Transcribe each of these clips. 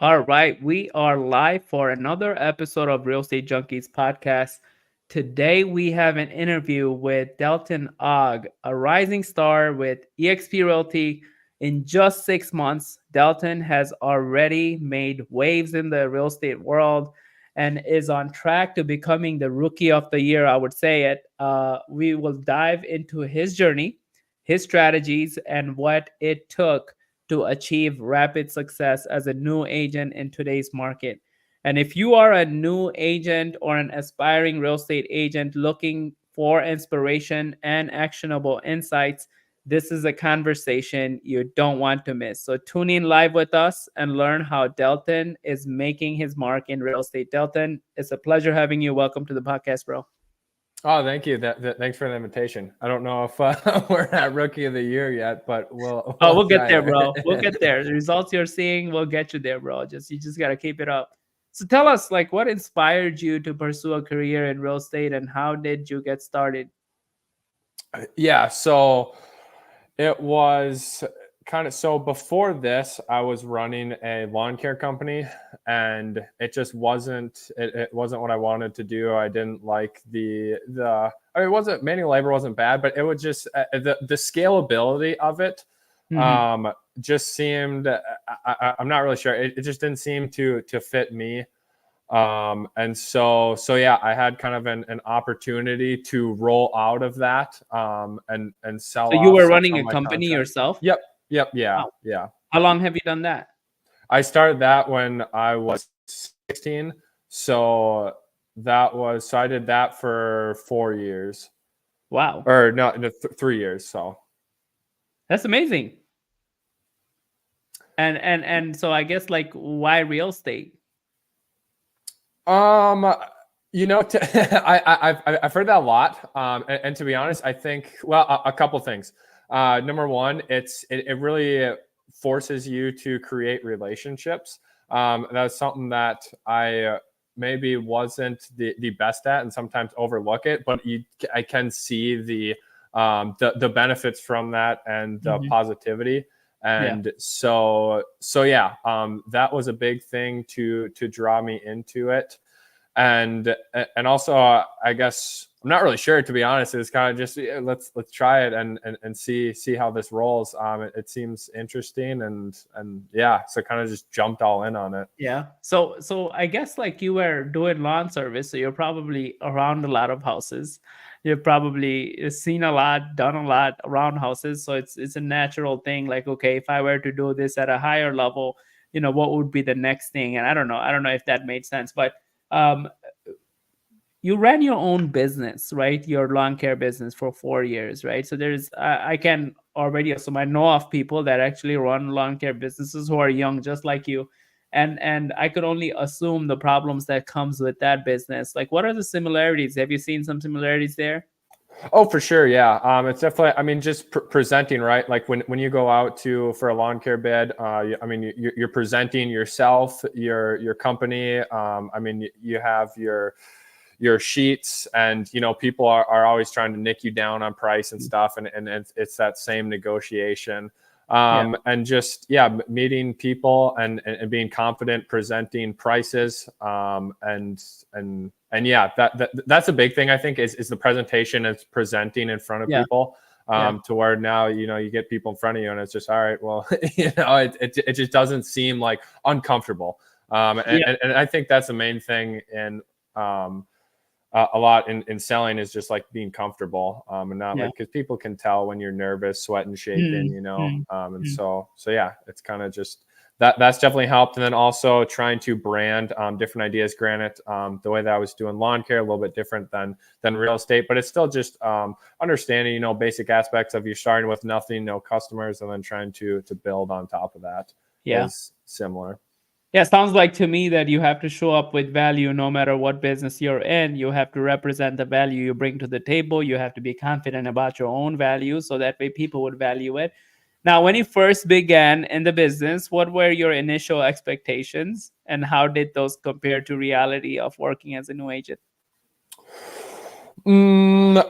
All right, we are live for another episode of Real Estate Junkies podcast. Today we have an interview with Dalton Ogg, a rising star with eXp Realty. In just 6 months, Dalton has already made waves in the real estate world and is on track to becoming the rookie of the year. I would say it. We will dive into his journey, his strategies, and what it took to achieve rapid success as a new agent in today's market. And if you are a new agent or an aspiring real estate agent looking for inspiration and actionable insights, this is a conversation you don't want to miss. So tune in live with us and learn how Dalton is making his mark in real estate. Dalton, it's a pleasure having you. Welcome to the podcast, bro. Oh, thank you. Thanks for the invitation. I don't know if we're at Rookie of the Year yet, but Oh, we'll we'll get try there, bro. it. We'll get there. The results you're seeing will get you there, bro. You just gotta keep it up. So tell us, like, what inspired you to pursue a career in real estate, and how did you get started? Yeah, so it was so before this, I was running a lawn care company, and it just it wasn't what I wanted to do. I didn't like I mean, it wasn't manual labor wasn't bad, but it was just the scalability of it Mhm. just seemed I'm not really sure. It just didn't seem to fit me. And so yeah, I had kind of an opportunity to roll out of that and sell So you off were some running of a my company contracts. yourself? Yep, yeah, Wow. yeah. How long have you done that? I started that when I was 16. So I did that for 4 years. Wow, Or no, 3 years. So that's amazing. And so I guess, like, why real estate? Um, I've heard that a lot. And to be honest, I think a couple things. Number one, it really forces you to create relationships. That's something that I maybe wasn't the best at, and sometimes overlook it. But I can see the benefits from that and the Mhm. positivity. Yeah. And so yeah, that was a big thing to draw me into it. And also, I guess I'm not really sure, to be honest. It's kind of just let's try it and see how this rolls. It seems interesting, and yeah, so kind of just jumped all in on it. Yeah. So I guess, like, you were doing lawn service, so you're probably around a lot of houses. You've probably seen a lot, done a lot around houses. So it's a natural thing. Like, okay, if I were to do this at a higher level, what would be the next thing? And I don't know if that made sense, but um, you ran your own business, right? Your lawn care business for 4 years, right? So I can already assume, I know of people that actually run lawn care businesses who are young, just like you, and I could only assume the problems that comes with that business. Like, what are the similarities? Have you seen some similarities there? Oh, for sure, yeah. It's definitely. I mean, just presenting, right? Like when you go out for a lawn care bid, I mean, you're presenting yourself, your company. I mean, you have your sheets, and people are always trying to nick you down on price and stuff, and it's that same negotiation. Yeah. And just yeah, meeting people and being confident presenting prices, and yeah, that's a big thing, I think, is the presentation and presenting in front of Yeah. people. Yeah. To where now you get people in front of you, and it's just all right. Well, it just doesn't seem like uncomfortable. Yeah. And I think that's the main thing in a lot in selling, is just like being comfortable, and not Yeah. like, because people can tell when you're nervous, sweating, shaking, Mm, mm, and mm. so yeah, it's kind of just that's definitely helped. And then also trying to brand different ideas. Granted, the way that I was doing lawn care a little bit different than real estate, but it's still just understanding basic aspects of you starting with nothing, no customers, and then trying to build on top of that Yeah. is similar. Yeah, sounds like to me that you have to show up with value no matter what business you're in. You have to represent the value you bring to the table. You have to be confident about your own value so that way people would value it. Now, when you first began in the business, what were your initial expectations and how did those compare to reality of working as a new agent? I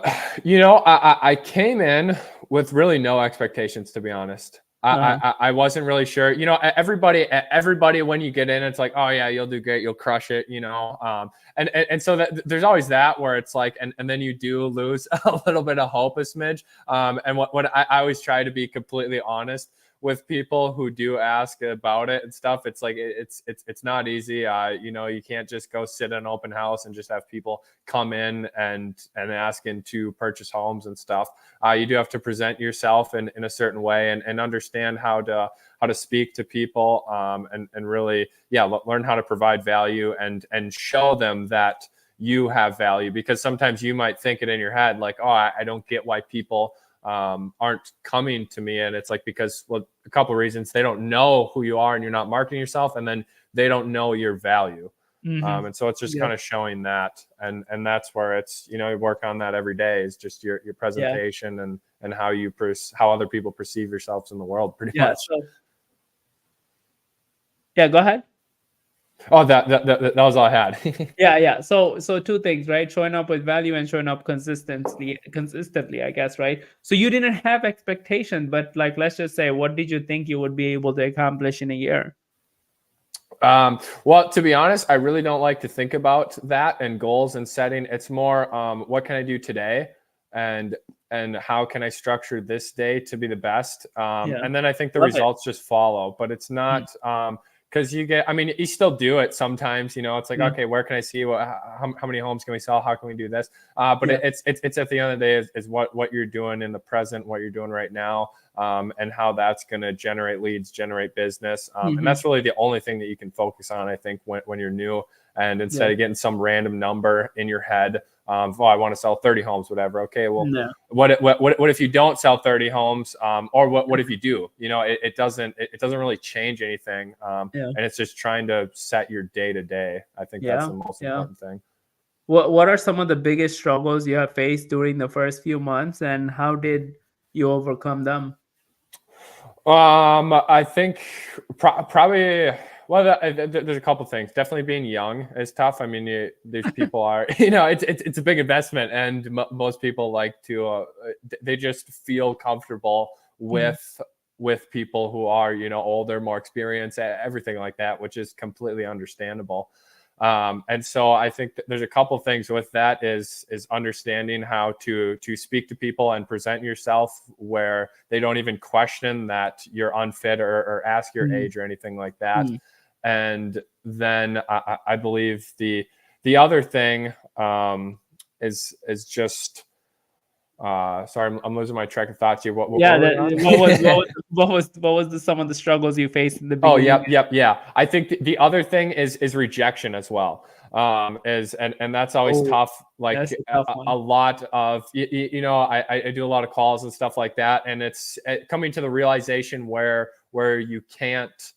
came in with really no expectations, to be honest. Uh-huh. I wasn't really sure. Everybody when you get in, it's like, oh yeah, you'll do great, you'll crush it. And so that there's always that where it's like, and then you do lose a little bit of hope, a smidge. And what I always try to be completely honest with people who do ask about it and stuff. It's like it's not easy. You can't just go sit in an open house and just have people come in and asking to purchase homes and stuff. You do have to present yourself in a certain way and understand how to speak to people, and really, learn how to provide value and show them that you have value, because sometimes you might think it in your head like, oh, I don't get why people aren't coming to me. And it's like, because, well, a couple of reasons: they don't know who you are and you're not marketing yourself, and then they don't know your value. Mm-hmm. And so it's just kind of showing that, and that's where it's, you work on that every day, is just your presentation and how other people perceive yourselves in the world, pretty Yeah. much. So yeah, go ahead. Oh, that was all I had. Yeah. So two things, right? Showing up with value and showing up consistently, I guess, right? So you didn't have expectations, but like, let's just say, what did you think you would be able to accomplish in a year? Well, to be honest, I really don't like to think about that and goals and setting. It's more, what can I do today, and how can I structure this day to be the best? Yeah. And then I think the Love it. results just follow. But it's not, because I mean, you still do it sometimes. It's like, okay, where can I see how many homes can we sell? How can we do this? But it's at the end of the day is what you're doing in the present, what you're doing right now. And how that's going to generate leads, generate business. And that's really the only thing that you can focus on, I think, when you're new. And instead of getting some random number in your head, I want to sell 30 homes, whatever. Okay, well, what if you don't sell 30 homes? Or what if you do? It doesn't really change anything. And it's just trying to set your day to day. I think that's the most important thing. What are some of the biggest struggles you have faced during the first few months, and how did you overcome them? I think probably, well, there's a couple things. Definitely being young is tough. I mean, there's people are, it's a big investment, and most people like to, they just feel comfortable with people who are, older, more experienced, everything like that, which is completely understandable. And so I think that there's a couple things with that is understanding how to speak to people and present yourself where they don't even question that you're unfit or ask your age or anything like that. And then I believe the other thing is just, sorry, I'm losing my track of thoughts here. What was some of the struggles you faced in the beginning? beginning? Yeah. I think the other thing is rejection as well. And that's always tough. Like a lot of, I do a lot of calls and stuff like that. And it's coming to the realization where you can't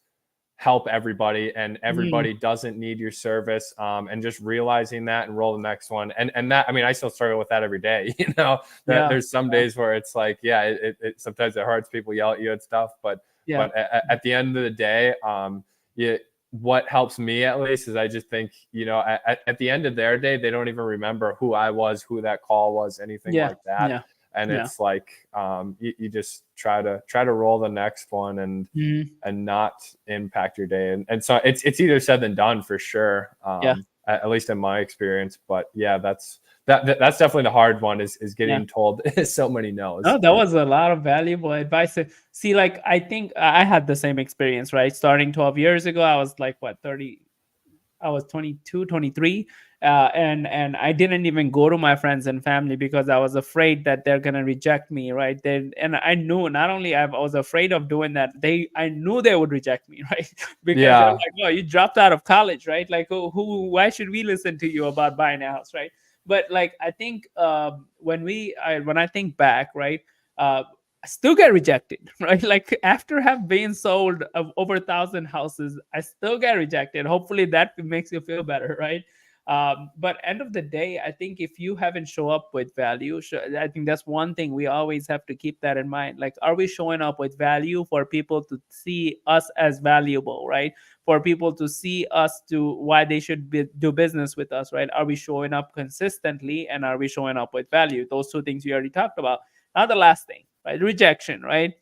help everybody and everybody doesn't need your service, and just realizing that and roll the next one. And that, I mean, I still struggle with that every day. There's some days where it's like, it sometimes it hurts, people yell at you and stuff, but at the end of the day, what helps me at least is I just think, at the end of their day, they don't even remember who I was, who that call was, anything like that. And it's like, you just try to roll the next one and not impact your day. And so it's easier said than done for sure. At least in my experience. But that's definitely the hard one is getting told so many no's. Oh, that was a lot of valuable advice. See, like, I think I had the same experience, right? Starting 12 years ago, I was like, 30? I was 22, 23. And I didn't even go to my friends and family because I was afraid that they're gonna reject me, right? And I knew not only I was afraid of doing that, I knew they would reject me, right? Because they're like, "No, you dropped out of college, right? Like, why should we listen to you about buying a house, right?" But like, I think when I think back, right, I still get rejected, right? Like, after have been sold of over 1,000 houses, I still get rejected. Hopefully that makes you feel better, right? But end of the day, I think if you haven't show up with value, I think that's one thing we always have to keep that in mind. Like, are we showing up with value for people to see us as valuable, right? For people to see us to why they should do business with us, right? Are we showing up consistently, and are we showing up with value? Those two things we already talked about. Now the last thing, right? Rejection, right?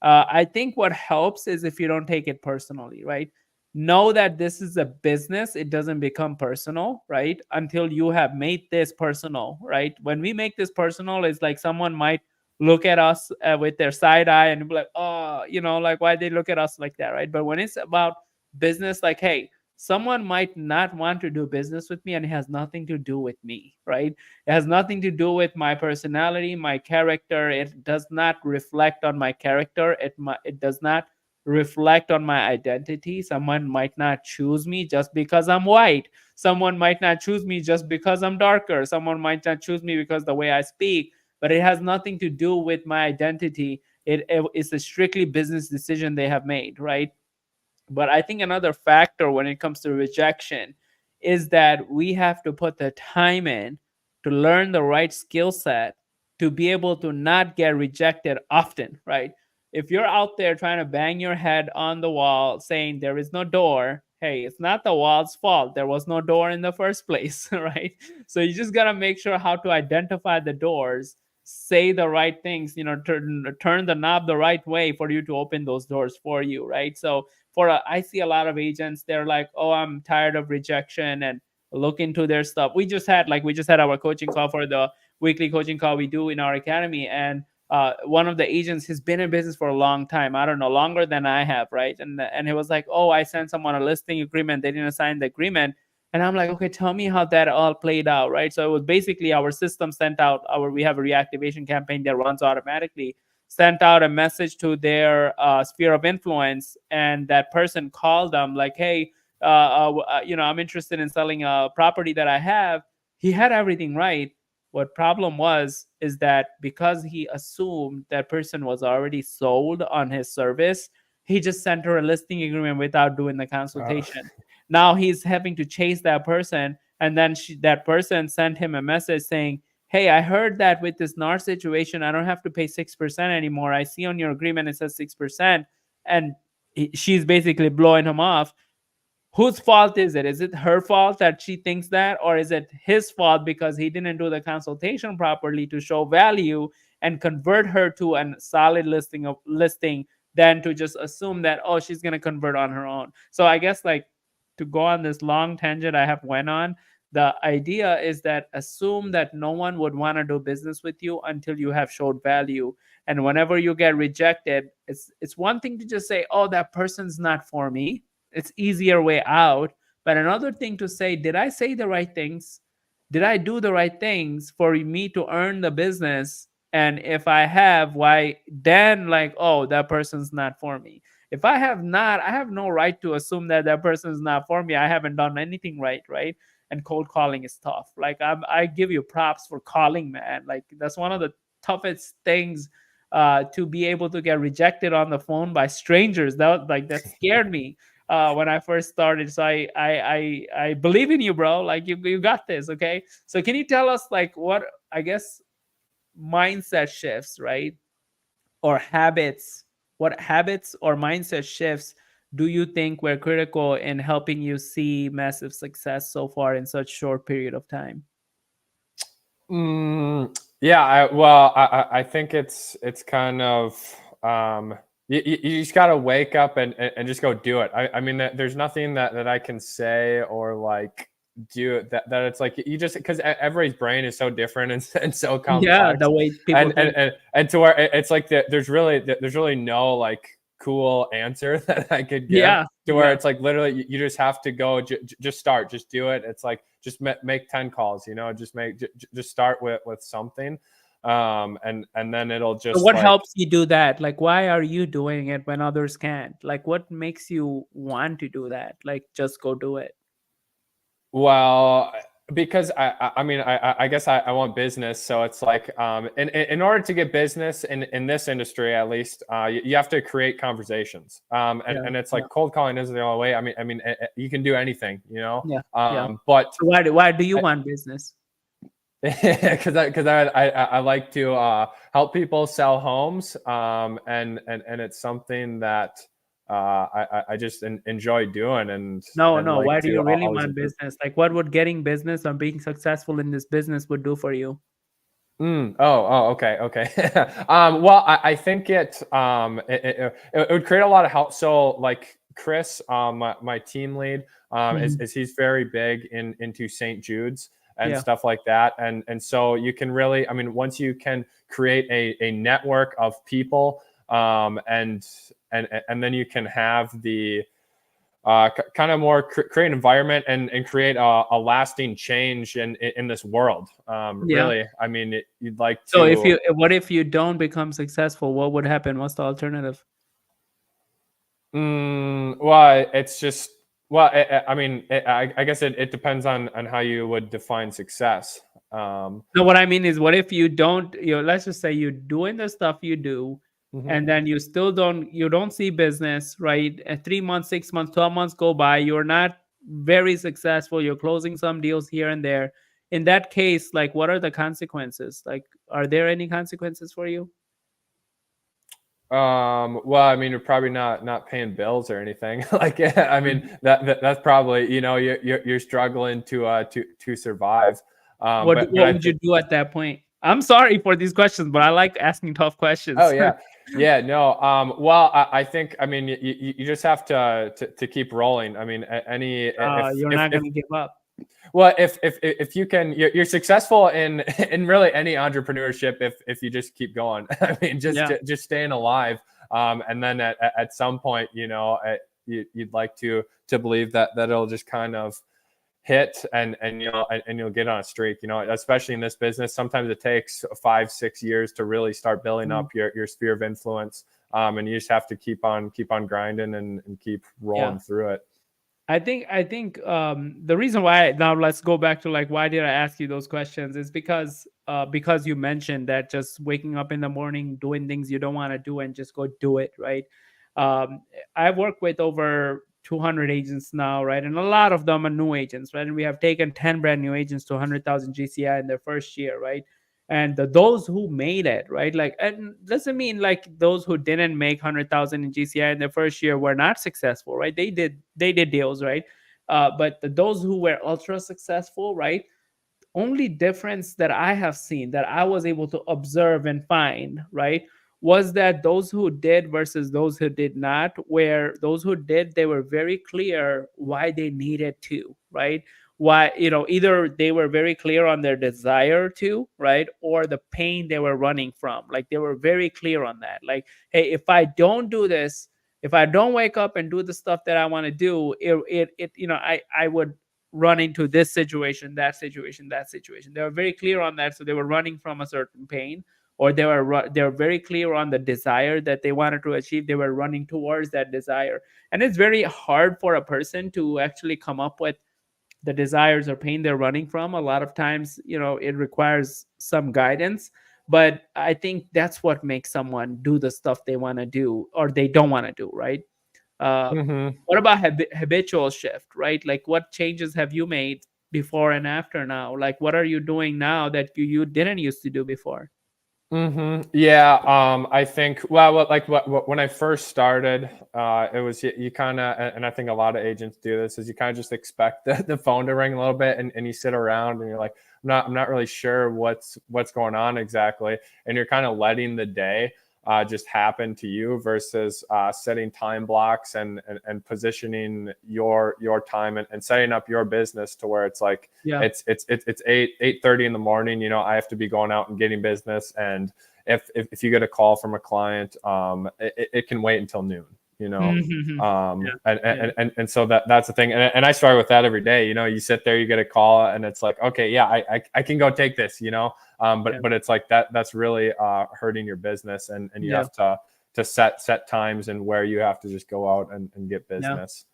I think what helps is if you don't take it personally, right? Know that this is a business. It doesn't become personal, right? Until you have made this personal, right? When we make this personal, it's like someone might look at us with their side eye and be like, oh, like why they look at us like that, right? But when it's about business, like, hey, someone might not want to do business with me and it has nothing to do with me, right? It has nothing to do with my personality, my character. It does not reflect on my character. It does not reflect on my identity. Someone might not choose me just because I'm white. Someone might not choose me just because I'm darker. Someone might not choose me because the way I speak, but it has nothing to do with my identity. It's a strictly business decision they have made, right? But I think another factor when it comes to rejection is that we have to put the time in to learn the right skill set to be able to not get rejected often, right? If you're out there trying to bang your head on the wall saying there is no door, hey, it's not the wall's fault. There was no door in the first place, right? So you just got to make sure how to identify the doors, say the right things, turn the knob the right way for you to open those doors for you, right? So I see a lot of agents, they're like, oh, I'm tired of rejection, and look into their stuff. We just had our coaching call for the weekly coaching call we do in our academy, and one of the agents has been in business for a long time. I don't know, longer than I have, right? And he was like, oh, I sent someone a listing agreement. They didn't sign the agreement. And I'm like, okay, tell me how that all played out, right? So it was basically our system sent out we have a reactivation campaign that runs automatically, sent out a message to their sphere of influence, and that person called them like, hey, I'm interested in selling a property that I have. He had everything right. What problem was is that because he assumed that person was already sold on his service, he just sent her a listing agreement without doing the consultation. Now he's having to chase that person, and then that person sent him a message saying, hey, I heard that with this NAR situation, I don't have to pay 6% anymore. I see on your agreement it says 6%. And she's basically blowing him off. Whose fault is it? Is it her fault that she thinks that, or is it his fault because he didn't do the consultation properly to show value and convert her to a solid listing than to just assume that, oh, she's going to convert on her own? So I guess, like, to go on this long tangent I have went on, the idea is that assume that no one would want to do business with you until you have showed value. And whenever you get rejected, it's one thing to just say, oh, that person's not for me. It's easier way out. But another thing to say, did I say the right things? Did I do the right things for me to earn the business? And if I have, why then, like, oh, that person's not for me? If I have not, I have no right to assume that that person's not for me. I haven't done anything right, right? And cold calling is tough. Like, I give you props for calling, man. Like, that's one of the toughest things, to be able to get rejected on the phone by strangers. That scared me when I first started. So I believe in you, bro. Like, you got this. Okay. So can you tell us, like, what, I guess, mindset shifts, right? Or habits, what habits or mindset shifts do you think were critical in helping you see massive success so far in such short period of time? Yeah, I think it's kind of you just got to wake up and just go do it. I mean, there's nothing that I can say or like do that it's like you just, because everybody's brain is so different and so Yeah, complex, the way people think. and to where it's like there's really no like cool answer that I could give, Yeah, to where yeah. it's like literally you just have to go, just start, just do it. It's like just make 10 calls, just start with something, and then it'll So just what like, helps you do that? Like, why are you doing it when others can't? Like, what makes you want to do that? Like, just go do it. well, because I mean, I guess I want business. So it's like, in order to get business in this industry, at least, you have to create conversations. Yeah, And it's yeah, like cold calling isn't the only way. I mean, you can do anything, yeah, yeah. but So why do you want business? because I like to help people sell homes, and it's something that I just enjoy doing, No, and no. like Why do to you really always want improve. business? Like, what would getting business or being successful in this business would do for you? Okay, okay. Well, I think it would create a lot of help. So like Chris, my team lead, Mhm. is he's very big into St. Jude's and Yeah. stuff like that, and so you can really, I mean, once you can create a network of people, and then you can have the kind of more create an environment and create a lasting change in this world. Yeah. Really, I mean, you'd like So if to. you what if you don't become successful? What would happen? What's the alternative? Well, it's just well, I mean, I guess it depends on how you would define success. No, what I mean is, what if you don't, let's just say you're doing the stuff you do, Mhm. and then you don't see business, right? 3 months, 6 months, 12 months go by, you're not very successful, you're closing some deals here and there. In that case, like, what are the consequences? Like, are there any consequences for you? Well, I mean, you're probably not paying bills or anything. Like, yeah, I mean, Mhm. that's probably, you're struggling to survive. But What I would you think. do at that point? I'm sorry for these questions, but I like asking tough Oh questions. yeah, yeah. No. Well, I think, I mean, you just have to keep rolling. I mean, any You're not if gonna give up. well, if you can, you're successful in in really any entrepreneurship if you just keep going. I mean, Yeah, just staying alive. And then at some point, you'd like to believe that it'll just kind of hit, and you'll get on a streak, especially in this business. Sometimes it takes 5-6 years to really start building mm, up your sphere of influence. And you just have to keep on grinding and keep yeah. rolling through it. I think the reason why, now let's go back to, like, why did I ask you those questions, is because you mentioned that just waking up in the morning, doing things you don't want to do, and just go do it, right? Um, I work with over 200 agents now, right? And a lot of them are new agents, right? And we have taken 10 brand new agents to 100,000 GCI in their first year, right? And those who made it, right? Like, and doesn't mean like those who didn't make 100,000 in GCI in their first year were not successful, right? They did deals, right? But those who were ultra successful, right? Only difference that I have seen, that I was able to observe and find, right, was that those who did versus those who did not, where those who did, they were very clear why they needed to, right? Why, either they were very clear on their desire to, right, or the pain they were running from. Like, they were very clear on that. Like, hey, if I don't do this, if I don't wake up and do the stuff that I want to do, I would run into this situation, that situation, that situation. They were very clear on that, so they were running from a certain pain, or they were very clear on the desire that they wanted to achieve. They were running towards that desire, and it's very hard for a person to actually come up with the desires or pain they're running from. A lot of times, it requires some guidance, but I think that's what makes someone do the stuff they want to do or they don't want to do, right? uh, Hmm. what about habitual shift, right? Like, what changes have you made before and after now? Like, what are you doing now that you didn't used to do before? Yeah. I think, well, when I first started, it was, you kind of, and I think a lot of agents do this, is you kind of just expect the phone to ring a little bit, and you sit around and you're like, I'm not really sure what's going on exactly. And you're kind of letting the day just happen to you versus setting time blocks and positioning your time and setting up your business to where it's like, Yeah. it's 8:30 in the morning. I have to be going out and getting business, and if you get a call from a client, it can wait until noon. Yeah. Yeah. And so that's the thing, and I struggle with that every day. You sit there, you get a call, and it's like, okay, yeah, I can go take this. Yeah. But it's like that's really hurting your business, and you Yeah. have to set times and where you have to just go out and get Yeah. business.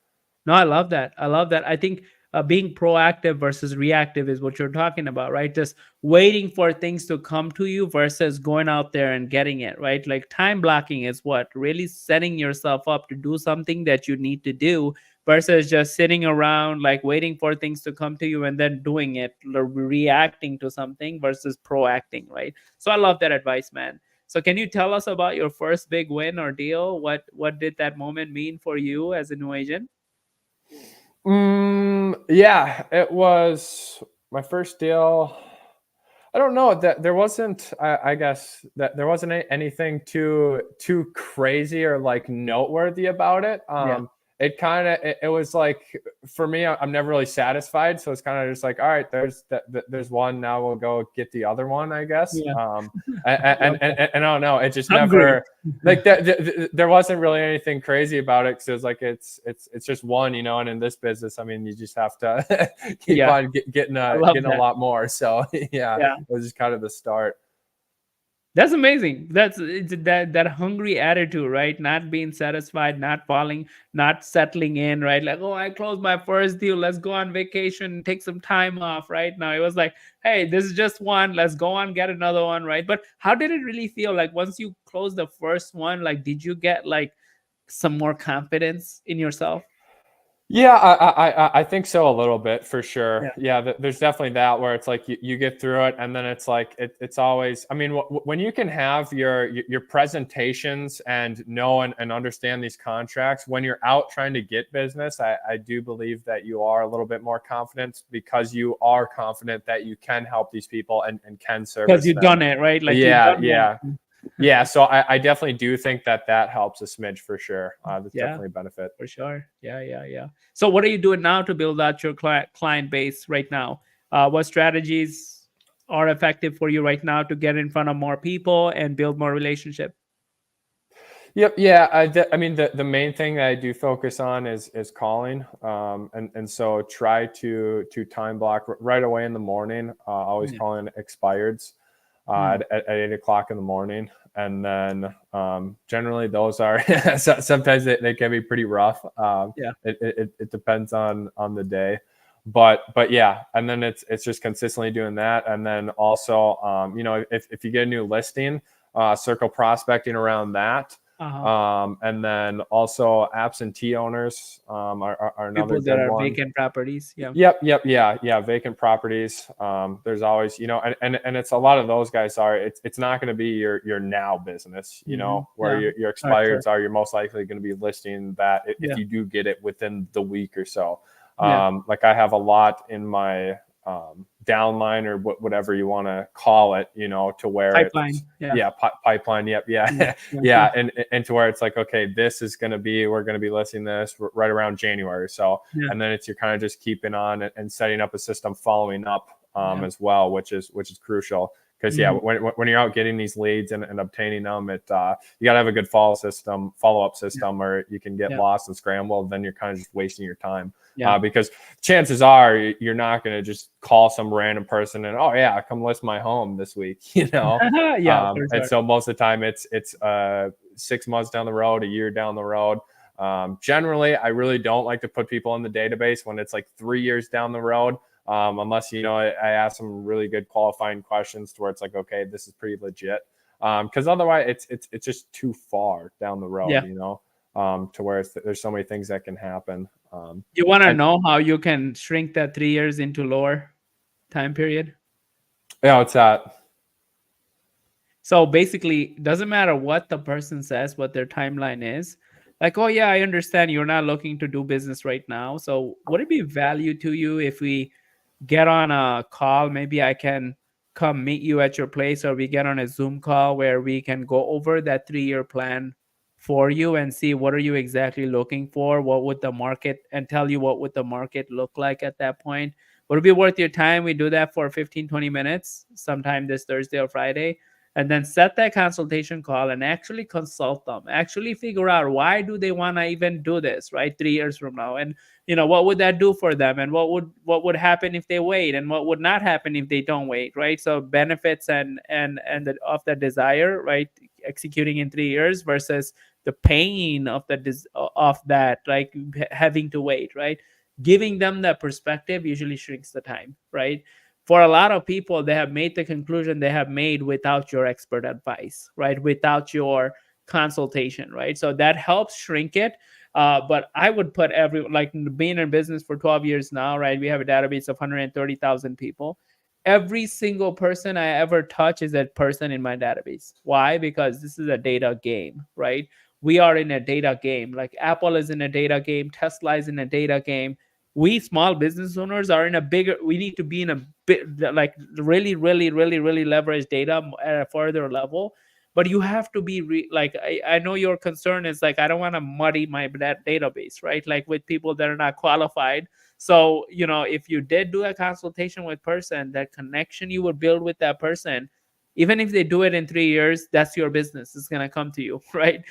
No, I love that. I love that. I think being proactive versus reactive is what you're talking about, right? Just waiting for things to come to you versus going out there and getting it, right? Like, time blocking is what really setting yourself up to do something that you need to do versus just sitting around, like, waiting for things to come to you and then doing it, or reacting to something versus proacting, right? So I love that advice, man. So can you tell us about your first big win or deal? What did that moment mean for you as a new agent? Yeah, it was my first deal. I don't know that there wasn't. I guess that there wasn't anything too crazy or like noteworthy about it. Yeah. It kind of it was like for me, I'm never really satisfied, so it's kind of just like, all right, there's one. Now we'll go get the other one, I guess. Yeah. And, Love and, that. and, and I don't know. It just Hungry. never like that. There wasn't really anything crazy about it because it was like it's just one, And in this business, I mean, you just have to keep Yeah. on getting I love getting a that. lot more. So yeah, Yeah. it was just kind of the start. That's amazing. It's that hungry attitude, right? Not being satisfied, not falling, not settling in, right? Like, oh, I closed my first deal. Let's go on vacation, take some time off, right? Now it was like, hey, this is just one. Let's go on, get another one, right? But how did it really feel? Like once you closed the first one, like did you get like some more confidence in yourself? Yeah, I think so a little bit for sure. Yeah. Yeah, there's definitely that where it's like you get through it, and then it's like it's always. I mean, when you can have your presentations and know and understand these contracts, when you're out trying to get business, I do believe that you are a little bit more confident because you are confident that you can help these people and can Because service you've done them. it, right? Like you've Yeah, done yeah. one. Yeah, so I definitely do think that helps a smidge for sure. That's Yeah. definitely a benefit. For sure. Yeah, yeah, yeah. So, what are you doing now to build out your client base right now? What strategies are effective for you right now to get in front of more people and build more relationship? Yep. Yeah. I mean, the main thing that I do focus on is calling, and so try to time block right away in the morning. Always Yeah. calling expireds Mm. at 8 o'clock in the morning, and then generally those are sometimes they can be pretty rough. Yeah. It depends on the day, but yeah, and then it's just consistently doing that, and then also if you get a new listing, circle prospecting around that. Uh-huh. And then also absentee owners are another People that good are one. vacant properties. Yeah. Yep, yeah. Vacant properties. There's always, and it's a lot of those guys are. It's not going to be your now business, where Yeah. your All right, sure. expireds are. You're most likely going to be listing that if Yeah. you do get it within the week or so. Yeah. Like I have a lot in my downline or whatever you want to call it, to where it's Pipeline. Yeah. yeah pipeline. Yep, Mm. yeah, Yeah. Yeah. yeah, and to where it's like, okay, we're going to be listing this right around January. So Yeah. and then you're kind of just keeping on and setting up a system following up Yeah. as well, which is crucial because yeah, Mhm. when you're out getting these leads and obtaining them, you got to have a good follow up Yeah. system, or you can get Yeah. lost and scrambled. Then you're kind of just wasting your time. Yeah. Because chances are you're not going to just call some random person and, oh yeah, come list my home this week, Yeah. For and sure. so most of the time it's 6 months down the road, a year down the road. Generally, I really don't like to put people in the database when it's like 3 years down the road, unless I ask some really good qualifying questions to where it's like, okay, this is pretty legit. Because otherwise, it's just too far down the road, Yeah. to where there's so many things that can happen. You want to And know how you can shrink that 3 years into lower time period? yeah, it's that. So basically, doesn't matter what the person says, what their timeline is. Like, oh yeah, I understand you're not looking to do business right now. So would it be value to you if we get on a call? Maybe I can come meet you at your place, or we get on a Zoom call where we can go over that 3 year plan for you and see what are you exactly looking for, what would the market, and tell you what would the market look like at that point. Would it be worth your time? We do that for 15-20 minutes sometime this Thursday or Friday, and then set that consultation call and actually consult them, actually figure out why do they want to even do this, right, 3 years from now. And what would that do for them, and what would happen if they wait, and what would not happen if they don't wait, right? So benefits and of the desire, right, executing in 3 years versus the pain of of that, like having to wait, right? Giving them that perspective usually shrinks the time, right? For a lot of people, they have made the conclusion they have made without your expert advice, right? Without your consultation, right? So that helps shrink it. But I would put like being in business for 12 years now, right? We have a database of 130,000 people. Every single person I ever touch is a person in my database. Why? Because this is a data game, right? We are in a data game. Like Apple is in a data game, Tesla is in a data game. we small business owners are in a bigger, we need to be in a bit like really really leverage data at a further level. But you have to be like, I know your concern is like, I don't want to muddy my that database, right? Like with people that are not qualified. So, you know, if you did do a consultation with person, that connection you would build with that person, even if they do it in 3 years, that's your business. It's gonna come to you, right?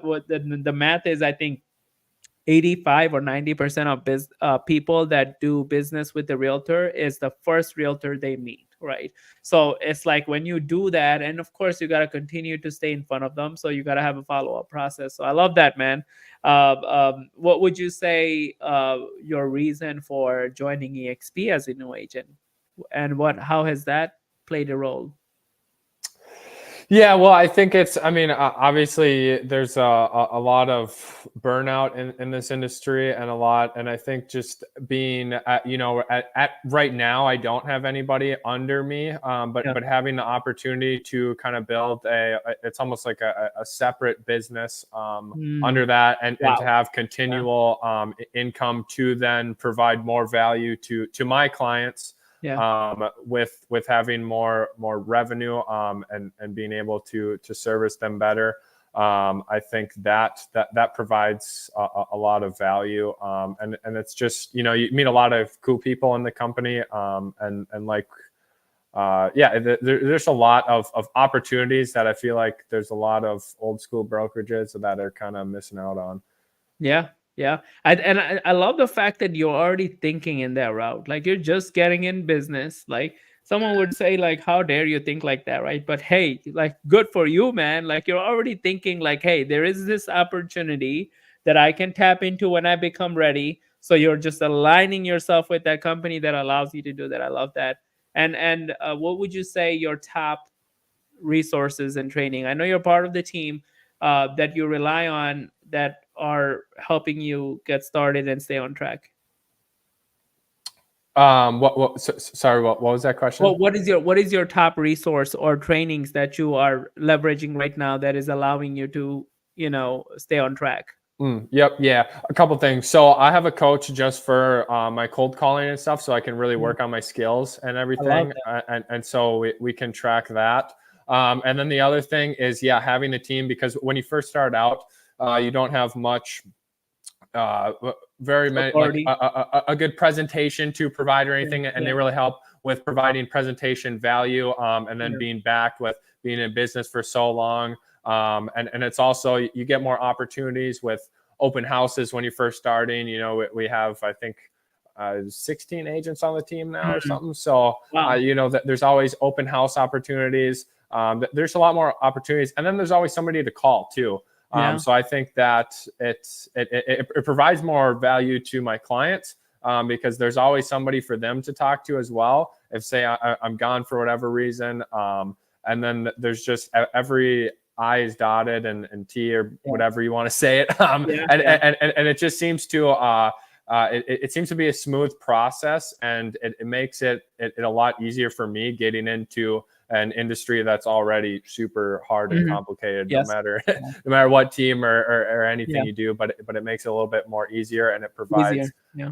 What the math is, I think 85 or 90% of people that do business with the realtor is the first realtor they meet, right? So it's like when you do that, and of course you got to continue to stay in front of them, so you got to have a follow-up process. So I love that, man. What would you say your reason for joining EXP as a new agent, and what how has that played a role? Yeah, well, I think it's, I mean, obviously there's a lot of burnout in this industry and a lot, and I think just being, at right now, I don't have anybody under me, Yeah. but having the opportunity to kind of build it's almost like a separate business Mm, under that, and to wow. have Yeah. continual income to then provide more value to my clients, Yeah. with having more revenue, and being able to service them better. I think that provides a lot of value, and it's just, you meet a lot of cool people in the company, and like, there's a lot of opportunities that I feel like there's a lot of old school brokerages that are kind of missing out on. Yeah, yeah. I love the fact that you're already thinking in that route. Like you're just getting in business. Like someone would say, like, how dare you think like that, right? But hey, like good for you, man. Like you're already thinking like, hey, there is this opportunity that I can tap into when I become ready. So you're just aligning yourself with that company that allows you to do that. I love that. And what would you say your top resources and training? I know you're part of the team that you rely on that are helping you get started and stay on track. Sorry, what was that question? Well, what is your top resource or trainings that you are leveraging right now that is allowing you to, you know, stay on track? Yep. Yeah. A couple things. So I have a coach just for my cold calling and stuff, so I can really Mm, work on my skills and I love everything, that. and so we can track that. And then the other thing is, yeah, having a team, because when you first start out, you don't have much, uh, very many, like Authority. a good presentation to provide or Yeah, anything, and yeah, they really help with providing presentation value, and then yeah, being backed with being in business for so long. And it's also, you get more opportunities with open houses when you're first starting. We have, I think, 16 agents on the team now or mm, something. So, wow. there's always open house opportunities. There's a lot more opportunities, and then there's always somebody to call too. Yeah, So I think that it provides more value to my clients, because there's always somebody for them to talk to as well. If, say, I'm gone for whatever reason, and then there's just every I is dotted and T, or yeah, whatever you want to say it. yeah, And, yeah. and it just seems to, it seems to be a smooth process, and it makes it a lot easier for me getting into an industry that's already super hard and Mhm. complicated, no Yes. matter no Yeah. matter what team or anything Yeah. you do. But it makes it a little bit more easier, and it Easier. provides, Yeah.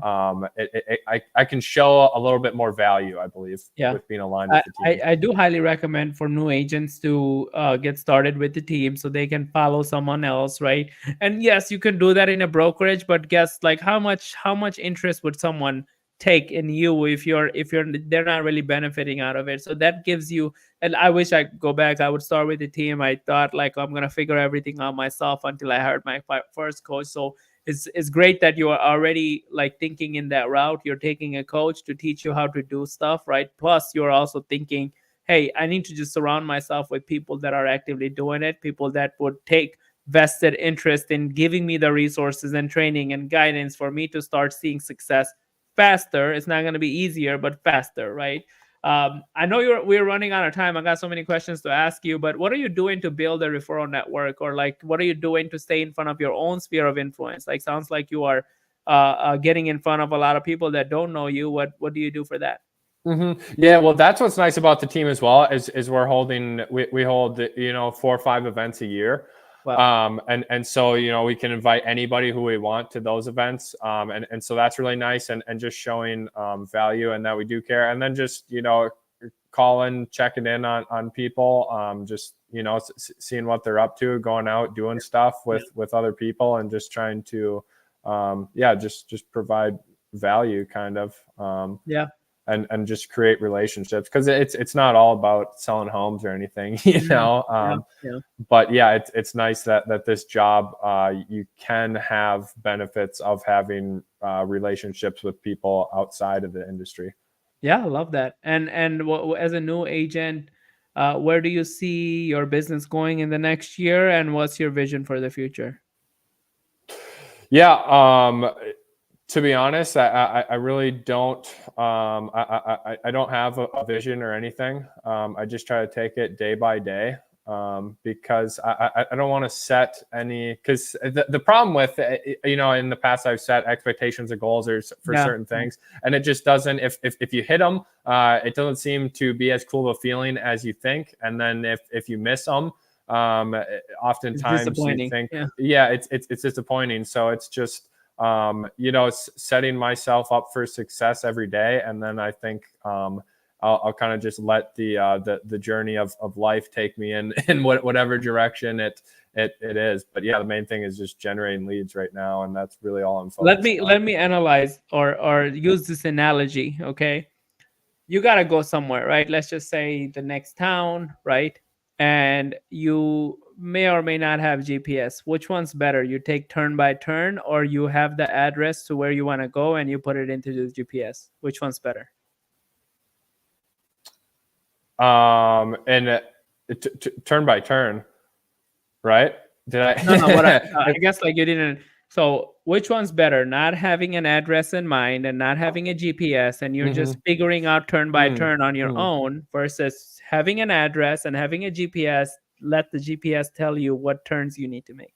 I can show a little bit more value, I believe, Yeah. with being aligned I, with the I, team. I do highly recommend for new agents to get started with the team so they can follow someone else, right? And yes, you can do that in a brokerage, but guess like how much interest would someone take in you if you're they're not really benefiting out of it. So that gives you, and I wish I could go back. I would start with the team. I thought like I'm gonna figure everything out myself until I hired my first coach. So it's great that you are already like thinking in that route. You're taking a coach to teach you how to do stuff, right? Plus you're also thinking, hey, I need to just surround myself with people that are actively doing it, people that would take vested interest in giving me the resources and training and guidance for me to start seeing success faster. It's not going to be easier, but faster, right? I know we're running out of time. I got so many questions to ask you, but what are you doing to build a referral network, or like what are you doing to stay in front of your own sphere of influence? Like sounds like you are getting in front of a lot of people that don't know you. What do you do for that? Yeah, well, that's what's nice about the team as well, is we hold, 4 or 5 events a year. Wow. And so, we can invite anybody who we want to those events. And so that's really nice, and just showing value and that we do care. And then just, calling, checking in on people, just, seeing what they're up to, going out, doing stuff with other people, and just trying to, just provide value kind of. Yeah. And just create relationships, because it's not all about selling homes or anything, Yeah. Yeah. but yeah, it's nice that this job, you can have benefits of having relationships with people outside of the industry. Yeah, I love that. And as a new agent, where do you see your business going in the next year, and what's your vision for the future? Yeah, to be honest, I really don't. I don't have a vision or anything. I just try to take it day by day, because I don't want to set any. Because the problem with in the past, I've set expectations or goals for Yeah. certain things, and it just doesn't. If you hit them, it doesn't seem to be as cool of a feeling as you think. And then if you miss them, It's oftentimes you disappointing. think, Yeah. yeah, it's disappointing. So it's just, setting myself up for success every day. And then I think, I'll kind of just let the journey of life take me in whatever direction it is. But yeah, the main thing is just generating leads right now, and that's really all I'm Let focused me on. let me analyze or use this analogy, okay? You got to go somewhere, right? Let's just say the next town, right? And you may or may not have GPS. Which one's better? You take turn by turn, or you have the address to where you want to go and you put it into the GPS? Which one's better? And turn by turn, right? Did No, no. What I? I guess like you didn't. So which one's better? Not having an address in mind and not having a GPS, and you're just Mhm. figuring out turn by Mm, turn on your mm. own, versus having an address and having a GPS. Let the GPS tell you what turns you need to make.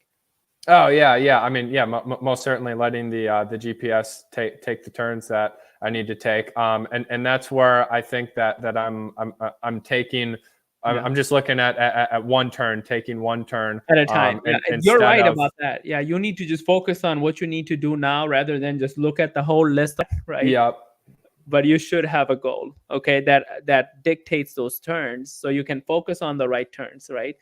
Oh yeah, yeah. I mean, yeah, most certainly letting the GPS take the turns that I need to take. And that's where I think that I'm taking. Yeah. I'm just looking at one turn, taking one turn, At a time. Yeah, and you're instead right of. about that. Yeah, you need to just focus on what you need to do now rather than just look at the whole list, right? Yeah. But you should have a goal, okay, that dictates those turns, so you can focus on the right turns, right?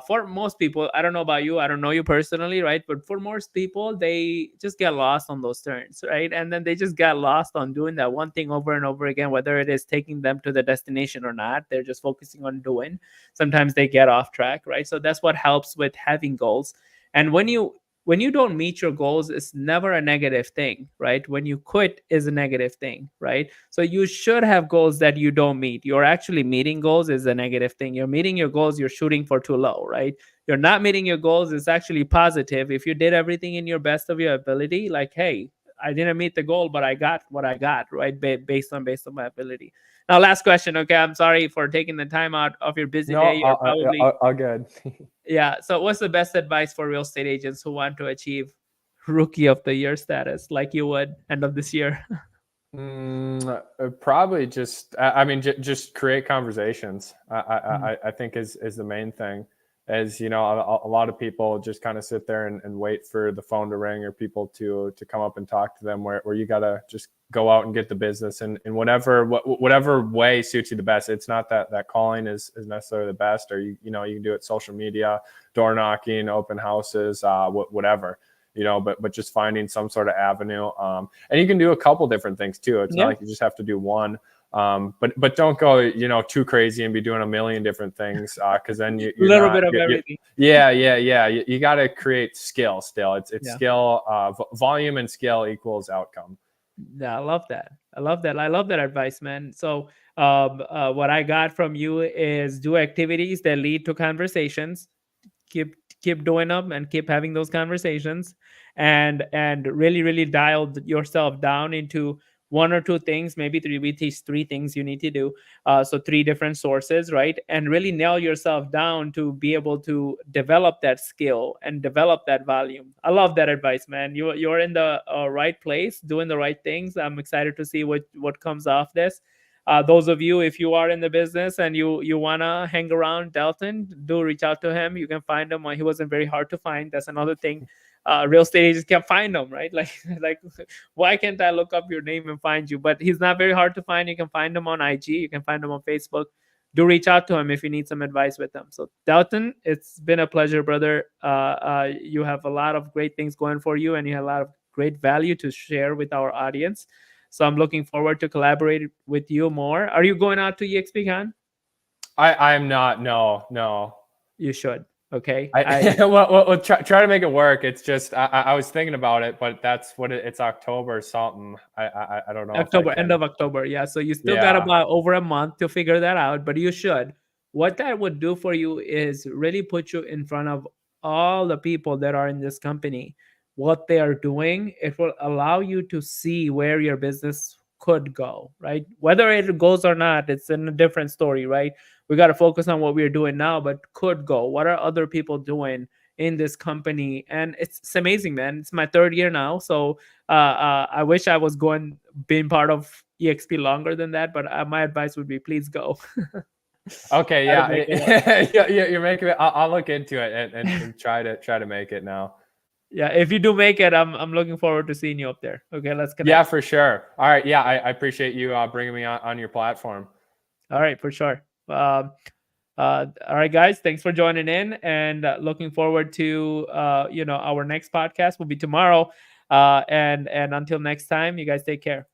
For most people, I don't know about you, I don't know you personally, right, but for most people, they just get lost on those turns, right? And then they just got lost on doing that one thing over and over again, whether it is taking them to the destination or not. They're just focusing on doing. Sometimes they get off track, right? So that's what helps with having goals. And when you don't meet your goals, it's never a negative thing, right? When you quit is a negative thing, right? So you should have goals that you don't meet. You're actually meeting goals is a negative thing. You're meeting your goals, you're shooting for too low, right? You're not meeting your goals, it's actually positive. If you did everything in your best of your ability, like, hey, I didn't meet the goal, but I got what I got, right? Based on my ability. Now, last question. Okay, I'm sorry for taking the time out of your busy No, day. You're probably all good. yeah. So, what's the best advice for real estate agents who want to achieve rookie of the year status like you would end of this year? Probably just, I mean, just create conversations. Mm. I think is the main thing. As a lot of people just kind of sit there and wait for the phone to ring or people to come up and talk to them. Where you gotta just go out and get the business in whatever way suits you the best. It's not that calling is necessarily the best, or you can do it social media, door knocking, open houses, whatever. But just finding some sort of avenue. And you can do a couple different things too. It's not Yeah. like you just have to do one. But don't go, too crazy and be doing a million different things, because then A you're little not. bit of everything. Yeah. You got to create skill. Still, it's Yeah. skill. Volume and skill equals outcome. Yeah, I love that. I love that. I love that advice, man. So, what I got from you is do activities that lead to conversations. Keep doing them and keep having those conversations, and really dial yourself down into one or two things, maybe three. We teach three things you need to do, so three different sources, right? And really nail yourself down to be able to develop that skill and develop that volume. I love that advice, man. You're in the right place doing the right things. I'm excited to see what comes off this. those of you, if you are in the business and you wanna hang around Dalton, do reach out to him. You can find him. He wasn't very hard to find. That's another thing. Real estate agents can't find him, right? Like like why can't I look up your name and find you? But he's not very hard to find. You can find him on IG. You can find him on Facebook. Do reach out to him if you need some advice with him. So Dalton, it's been a pleasure, brother. You have a lot of great things going for you, and you have a lot of great value to share with our audience. So I'm looking forward to collaborate with you more. Are you going out to EXPCon? I'm not. No. You should. Okay. We'll try to make it work. It's just I was thinking about it, but that's what it's October or something. I don't know if I October, end can. of October. Yeah. So you still got Yeah. about over a month to figure that out, but you should. What that would do for you is really put you in front of all the people that are in this company, what they are doing. It will allow you to see where your business could go, right? Whether it goes or not, it's in a different story, right? We got to focus on what we're doing now, but could go. What are other people doing in this company? And it's amazing, man. It's my third year now. So I wish I was being part of EXP longer than that, but my advice would be please go. Okay, Try to yeah, make it work. yeah, you're making it. I'll look into it and try to make it now. Yeah, if you do make it, I'm looking forward to seeing you up there. Okay, let's connect. Yeah, for sure. All right, yeah, I appreciate you bringing me on your platform. All right, for sure. All right, guys, thanks for joining in, and looking forward to our next podcast will be tomorrow. And until next time, you guys take care.